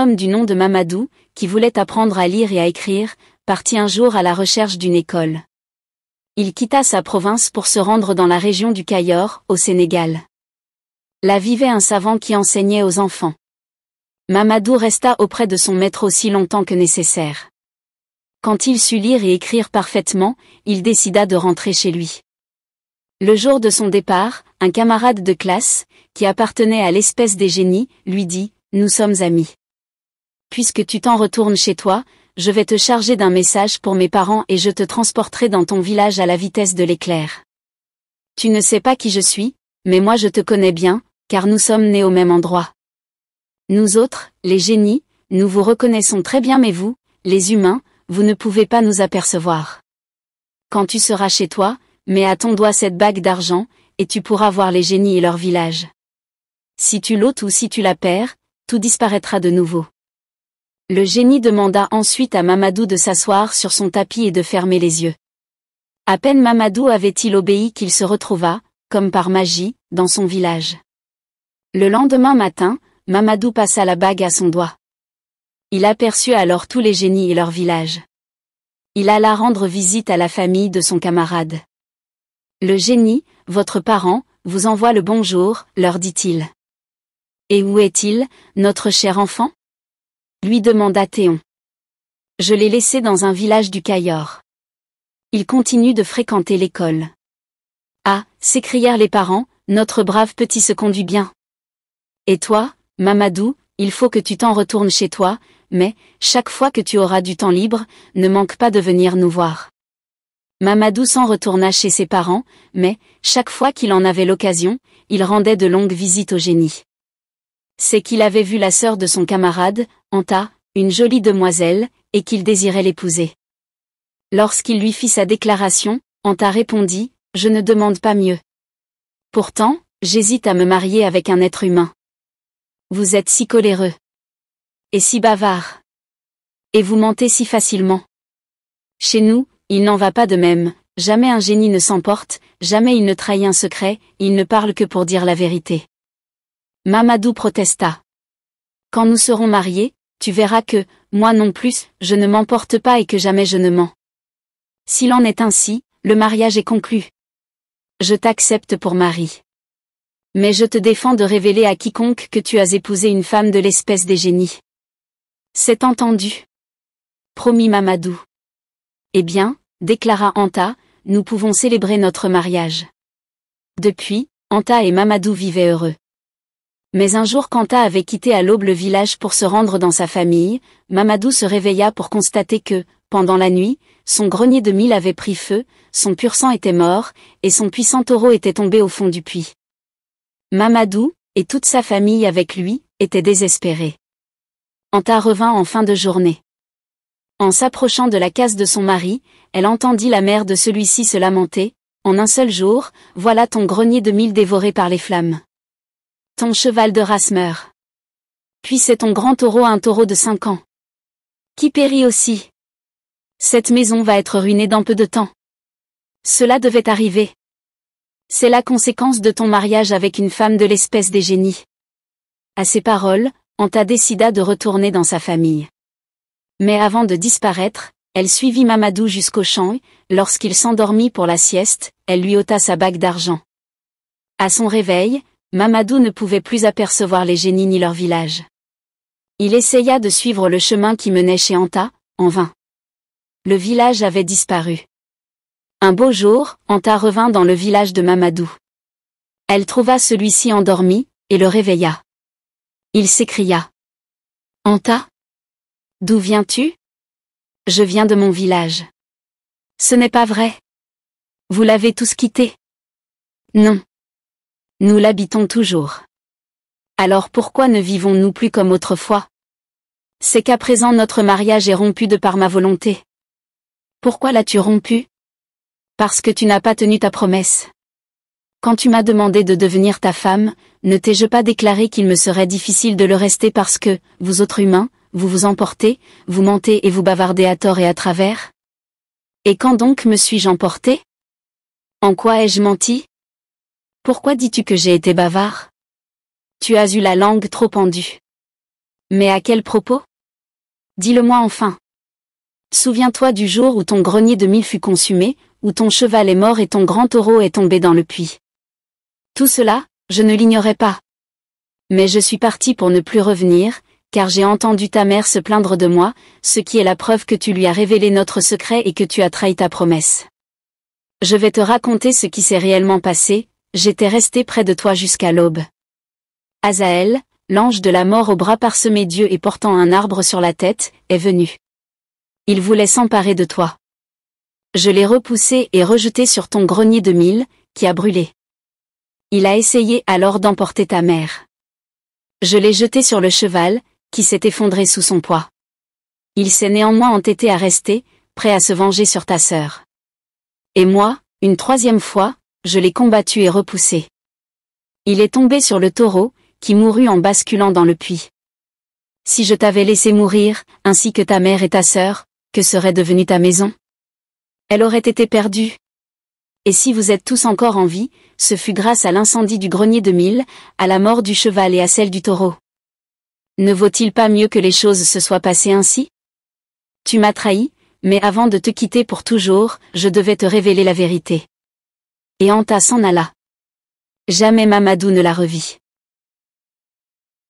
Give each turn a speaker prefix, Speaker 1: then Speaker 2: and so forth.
Speaker 1: homme du nom de Mamadou, qui voulait apprendre à lire et à écrire, partit un jour à la recherche d'une école. Il quitta sa province pour se rendre dans la région du Cayor, au Sénégal. Là vivait un savant qui enseignait aux enfants. Mamadou resta auprès de son maître aussi longtemps que nécessaire. Quand il sut lire et écrire parfaitement, il décida de rentrer chez lui. Le jour de son départ, un camarade de classe, qui appartenait à l'espèce des génies, lui dit « Nous sommes amis. Puisque tu t'en retournes chez toi, je vais te charger d'un message pour mes parents et je te transporterai dans ton village à la vitesse de l'éclair. Tu ne sais pas qui je suis, mais moi je te connais bien, car nous sommes nés au même endroit. Nous autres, les génies, nous vous reconnaissons très bien mais vous, les humains, vous ne pouvez pas nous apercevoir. Quand tu seras chez toi, mets à ton doigt cette bague d'argent, et tu pourras voir les génies et leur village. Si tu l'ôtes ou si tu la perds, tout disparaîtra de nouveau. » Le génie demanda ensuite à Mamadou de s'asseoir sur son tapis et de fermer les yeux. À peine Mamadou avait-il obéi qu'il se retrouva, comme par magie, dans son village. Le lendemain matin, Mamadou passa la bague à son doigt. Il aperçut alors tous les génies et leur village. Il alla rendre visite à la famille de son camarade. Le génie, votre parent, vous envoie le bonjour, leur dit-il. Et où est-il, notre cher enfant ? Lui demanda Théon. Je l'ai laissé dans un village du Cayor. Il continue de fréquenter l'école. Ah, s'écrièrent les parents, notre brave petit se conduit bien. Et toi, Mamadou, il faut que tu t'en retournes chez toi, mais, chaque fois que tu auras du temps libre, ne manque pas de venir nous voir. Mamadou s'en retourna chez ses parents, mais, chaque fois qu'il en avait l'occasion, il rendait de longues visites au génie. C'est qu'il avait vu la sœur de son camarade, Anta, une jolie demoiselle, et qu'il désirait l'épouser. Lorsqu'il lui fit sa déclaration, Anta répondit « Je ne demande pas mieux. Pourtant, j'hésite à me marier avec un être humain. Vous êtes si coléreux. Et si bavard. Et vous mentez si facilement. Chez nous, il n'en va pas de même, jamais un génie ne s'emporte, jamais il ne trahit un secret, il ne parle que pour dire la vérité. » Mamadou protesta. « Quand nous serons mariés, tu verras que, moi non plus, je ne m'emporte pas et que jamais je ne mens. S'il en est ainsi, le mariage est conclu. Je t'accepte pour mari. Mais je te défends de révéler à quiconque que tu as épousé une femme de l'espèce des génies. » C'est entendu. Promit Mamadou. Eh bien, déclara Anta, nous pouvons célébrer notre mariage. Depuis, Anta et Mamadou vivaient heureux. Mais un jour qu'Anta avait quitté à l'aube le village pour se rendre dans sa famille, Mamadou se réveilla pour constater que, pendant la nuit, son grenier de mil avait pris feu, son pur sang était mort, et son puissant taureau était tombé au fond du puits. Mamadou, et toute sa famille avec lui, étaient désespérés. Anta revint en fin de journée. En s'approchant de la case de son mari, elle entendit la mère de celui-ci se lamenter. « En un seul jour, voilà ton grenier de mil dévoré par les flammes. Ton cheval de race meurt. Puis c'est ton grand taureau, un taureau de 5 ans. Qui périt aussi. Cette maison va être ruinée dans peu de temps. Cela devait arriver. C'est la conséquence de ton mariage avec une femme de l'espèce des génies. » À ces paroles, Anta décida de retourner dans sa famille. Mais avant de disparaître, elle suivit Mamadou jusqu'au champ et, lorsqu'il s'endormit pour la sieste, elle lui ôta sa bague d'argent. À son réveil, Mamadou ne pouvait plus apercevoir les génies ni leur village. Il essaya de suivre le chemin qui menait chez Anta, en vain. Le village avait disparu. Un beau jour, Anta revint dans le village de Mamadou. Elle trouva celui-ci endormi, et le réveilla. Il s'écria. « Anta ? D'où viens-tu ? » ?»« Je viens de mon village. »« Ce n'est pas vrai. Vous l'avez tous quitté. »« Non. Nous l'habitons toujours. Alors pourquoi ne vivons-nous plus comme autrefois ? C'est qu'à présent notre mariage est rompu de par ma volonté. »« Pourquoi l'as-tu rompu ? » ?»« Parce que tu n'as pas tenu ta promesse. Quand tu m'as demandé de devenir ta femme, ne t'ai-je pas déclaré qu'il me serait difficile de le rester parce que, vous autres humains, vous vous emportez, vous mentez et vous bavardez à tort et à travers ? Et quand donc me suis-je emporté ? En quoi ai-je menti ? Pourquoi dis-tu que j'ai été bavard ? Tu as eu la langue trop pendue. Mais à quel propos? Dis-le-moi enfin. Souviens-toi du jour où ton grenier de mil fut consumé, où ton cheval est mort et ton grand taureau est tombé dans le puits. Tout cela, je ne l'ignorais pas. Mais je suis parti pour ne plus revenir, car j'ai entendu ta mère se plaindre de moi, ce qui est la preuve que tu lui as révélé notre secret et que tu as trahi ta promesse. Je vais te raconter ce qui s'est réellement passé, j'étais resté près de toi jusqu'à l'aube. Azaël, l'ange de la mort aux bras parsemés d'yeux et portant un arbre sur la tête, est venu. Il voulait s'emparer de toi. Je l'ai repoussé et rejeté sur ton grenier de mil, qui a brûlé. Il a essayé alors d'emporter ta mère. Je l'ai jeté sur le cheval, qui s'est effondré sous son poids. Il s'est néanmoins entêté à rester, prêt à se venger sur ta sœur. Et moi, une troisième fois, je l'ai combattu et repoussé. Il est tombé sur le taureau, qui mourut en basculant dans le puits. Si je t'avais laissé mourir, ainsi que ta mère et ta sœur, que serait devenue ta maison? Elle aurait été perdue. Et si vous êtes tous encore en vie, ce fut grâce à l'incendie du grenier de mil, à la mort du cheval et à celle du taureau. Ne vaut-il pas mieux que les choses se soient passées ainsi? Tu m'as trahi, mais avant de te quitter pour toujours, je devais te révéler la vérité. Et Anta s'en alla. Jamais Mamadou ne la revit.